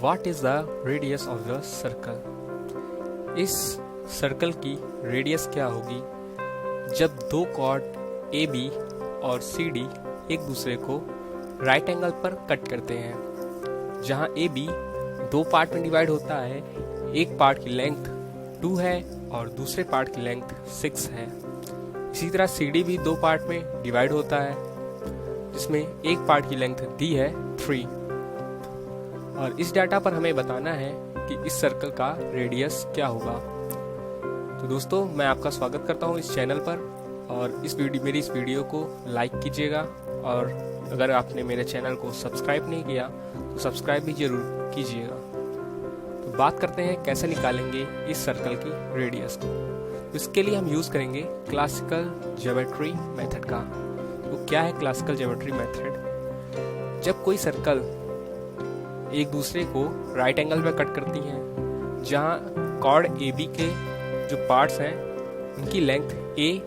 What is the radius of the circle? इस circle की radius क्या होगी जब दो कॉर्ड ए बी और सी डी एक दूसरे को राइट एंगल पर कट करते हैं, जहां ए बी दो पार्ट में डिवाइड होता है। एक पार्ट की लेंथ 2 है और दूसरे पार्ट की लेंथ 6 है। इसी तरह सी डी भी दो पार्ट में डिवाइड होता है, जिसमें एक पार्ट की लेंथ दी है 3। और इस डाटा पर हमें बताना है कि इस सर्कल का रेडियस क्या होगा। तो दोस्तों, मैं आपका स्वागत करता हूं इस चैनल पर, और मेरी इस वीडियो को लाइक कीजिएगा, और अगर आपने मेरे चैनल को सब्सक्राइब नहीं किया तो सब्सक्राइब भी जरूर कीजिएगा। तो बात करते हैं कैसे निकालेंगे इस सर्कल की रेडियस को। तो इसके लिए हम यूज़ करेंगे क्लासिकल ज्योमेट्री मेथड का। तो क्या है क्लासिकल ज्योमेट्री मेथड? जब कोई सर्कल एक दूसरे को राइट एंगल में कट करती हैं, जहां कॉर्ड ए बी के जो पार्ट्स हैं उनकी लेंथ ए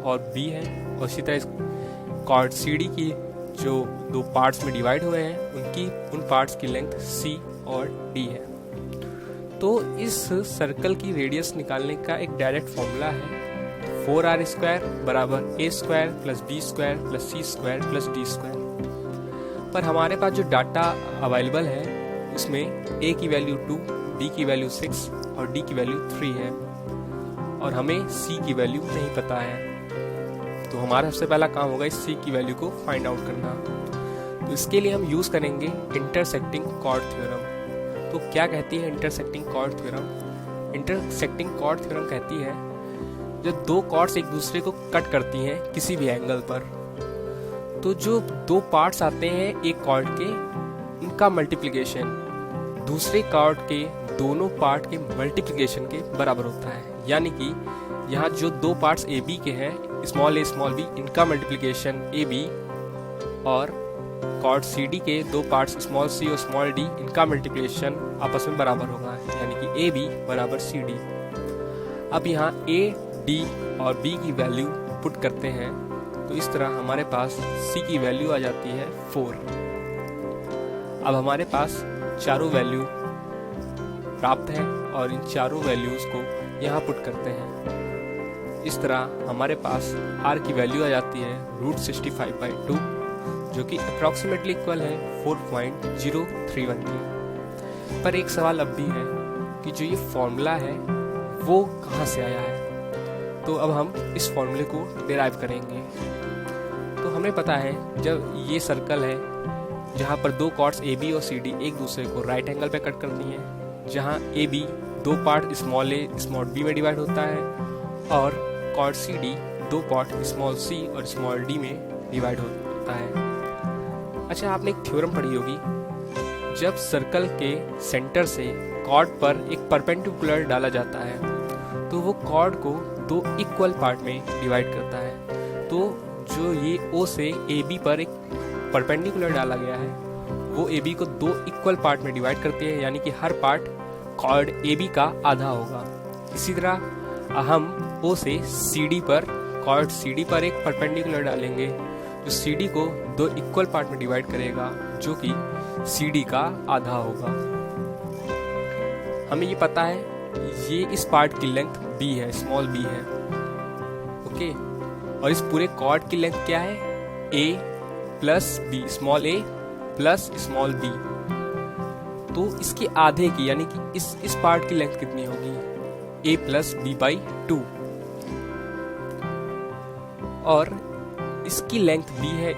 और बी है, और इसी तरह कॉर्ड सी डी की जो दो पार्ट्स में डिवाइड हुए हैं उन पार्ट्स की लेंथ सी और डी है। तो इस सर्कल की रेडियस निकालने का एक डायरेक्ट फॉर्मूला है 4r² बराबर a² plus b² plus c² plus d²। पर हमारे पास जो डाटा अवेलेबल है उसमें a की वैल्यू 2, b की वैल्यू 6 और d की वैल्यू 3 है, और हमें c की वैल्यू नहीं पता है। तो हमारा सबसे पहला काम होगा इस c की वैल्यू को फाइंड आउट करना। तो इसके लिए हम यूज करेंगे इंटरसेक्टिंग कॉर्ड थ्योरम। तो क्या कहती है intersecting chord theorem? Intersecting chord theorem कहती है जब दो कॉर्ड्स एक दूसरे को कट करती हैं किसी भी एंगल पर, तो जो दो पार्ट्स आते हैं एक कॉर्ड के, उनका मल्टीप्लिकेशन दूसरे कॉर्ड के दोनों पार्ट के मल्टीप्लिकेशन के बराबर होता है। यानी कि यहाँ जो दो पार्ट्स ए बी के हैं, स्मॉल ए स्मॉल बी, इनका मल्टीप्लिकेशन ए बी, और कॉर्ड सी डी के दो पार्ट्स स्मॉल सी और स्मॉल डी, इनका मल्टीप्लिकेशन आपस में बराबर होगा, यानी कि ए बी बराबर सी डी। अब यहाँ ए डी और बी की वैल्यू पुट करते हैं, तो इस तरह हमारे पास c की वैल्यू आ जाती है 4। अब हमारे पास चारों वैल्यू प्राप्त है, और इन चारों वैल्यूज को यहाँ पुट करते हैं। इस तरह हमारे पास r की वैल्यू आ जाती है √65/2, जो कि अप्रॉक्सीमेटली इक्वल है 4.031 की। पर एक सवाल अब भी है कि जो ये फॉर्मूला है वो कहाँ से आया है। तो अब हम इस फॉर्मूले को डिराइव करेंगे। तो हमें पता है जब ये सर्कल है जहाँ पर दो कॉर्ड्स ए बी और सी डी एक दूसरे को राइट एंगल पे कट करती हैं, जहाँ ए बी दो पार्ट स्मॉल ए स्मॉल बी में डिवाइड होता है, और कॉर्ड सी डी दो पार्ट स्मॉल सी और स्मॉल डी में डिवाइड होता है। अच्छा, आपने एक थ्योरम पढ़ी होगी, जब सर्कल के सेंटर से कॉर्ड पर एक परपेंडिकुलर डाला जाता है तो वो कॉर्ड को दो इक्वल पार्ट में डिवाइड करता है। तो जो ये O से ए बी पर एक परपेंडिकुलर डाला गया है, वो ए बी को दो इक्वल पार्ट में डिवाइड करती है, यानी कि हर पार्ट कॉर्ड ए बी का आधा होगा। इसी तरह हम O से सी डी पर कॉर्ड सी डी पर एक परपेंडिकुलर डालेंगे, जो सी डी को दो इक्वल पार्ट में डिवाइड करेगा, जो कि सी डी का आधा होगा। हमें ये पता है ये इस पार्ट की लेंथ b है, स्मॉल b है, ओके। और इस पूरे कॉर्ड की लेंथ क्या है? a plus B, small a plus small b। तो इसके आधे की, यानी कि इस पार्ट की लेंथ कितनी होगी? a plus b/2। और इसकी लेंथ b है,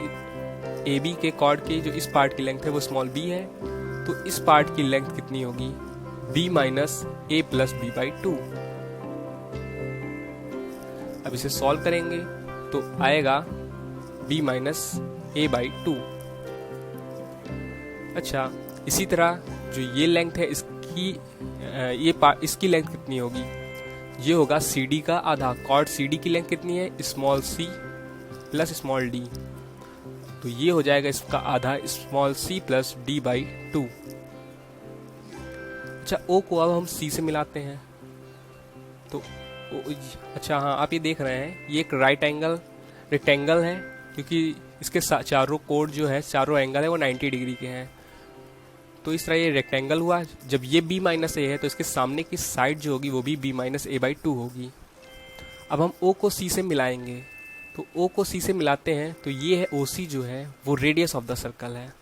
ए बी के कॉर्ड की जो इस पार्ट की लेंथ है वो स्मॉल b है, तो इस पार्ट की लेंथ कितनी होगी? b minus a plus b/2। अब इसे सॉल्व करेंगे तो आएगा b माइनस a/2। अच्छा, इसी तरह जो ये लेंथ है इसकी लेंथ कितनी होगी? ये होगा सी डी का आधा। कॉर्ड सी डी की लेंथ कितनी है? Small C plus small D, तो ये हो जाएगा इसका आधा, स्मॉल सी प्लस d/2। अच्छा, O को अब हम C से मिलाते हैं, तो अच्छा हाँ, आप ये देख रहे हैं ये एक रेक्टेंगल है, क्योंकि इसके चारों कोड जो है, चारों एंगल है वो 90 डिग्री के हैं। तो इस तरह ये रेक्टेंगल हुआ। जब ये b माइनस ए है तो इसके सामने की साइड जो होगी वो भी b माइनस ए बाई 2 होगी। अब हम O को C से मिलाएंगे, तो O को C से मिलाते हैं तो ये है OC जो है वो रेडियस ऑफ द सर्कल है।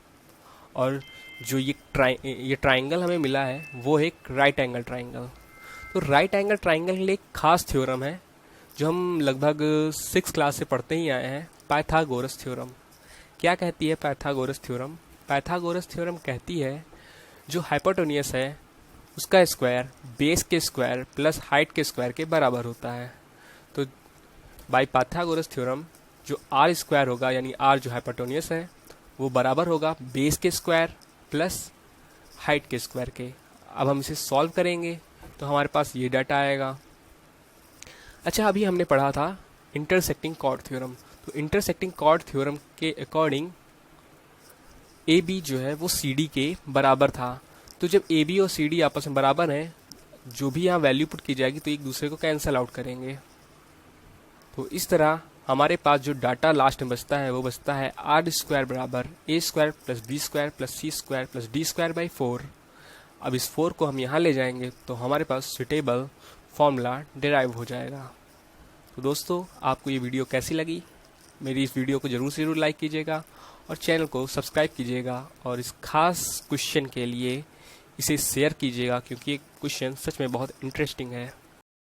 और जो ये ट्राइंगल हमें मिला है वो है एक राइट एंगल ट्राइंगल। तो राइट एंगल ट्राइंगल के लिए एक खास थ्योरम है जो हम लगभग 6 क्लास से पढ़ते ही आए हैं, पाइथागोरस थ्योरम। क्या कहती है पाइथागोरस थ्योरम? पाइथागोरस थ्योरम कहती है जो हाइपोटेन्यूस है उसका स्क्वायर बेस के स्क्वायर प्लस हाइट के स्क्वायर के बराबर होता है। तो बाय पाइथागोरस थ्योरम जो आर स्क्वायर होगा, यानी आर जो हाइपोटेन्यूस है वो बराबर होगा बेस के स्क्वायर प्लस हाइट के स्क्वायर के। अब हम इसे सॉल्व करेंगे तो हमारे पास ये डाटा आएगा। अच्छा, अभी हमने पढ़ा था इंटरसेक्टिंग कॉर्ड थ्योरम। तो इंटरसेक्टिंग कॉर्ड थ्योरम के अकॉर्डिंग ए बी जो है वो सी डी के बराबर था। तो जब ए बी और सी डी आपस में बराबर हैं, जो भी यहाँ वैल्यू पुट की जाएगी तो एक दूसरे को कैंसिल आउट करेंगे। तो इस तरह हमारे पास जो डाटा लास्ट में बचता है वो बचता है आर स्क्वायर बराबर A square plus B square plus C square plus D square by 4। अब इस 4 को हम यहाँ ले जाएंगे तो हमारे पास सुटेबल फॉर्मूला डिराइव हो जाएगा। तो दोस्तों, आपको ये वीडियो कैसी लगी? मेरी इस वीडियो को ज़रूर से ज़रूर लाइक कीजिएगा और चैनल को सब्सक्राइब कीजिएगा, और इस खास क्वेश्चन के लिए इसे शेयर कीजिएगा क्योंकि ये क्वेश्चन सच में बहुत इंटरेस्टिंग है।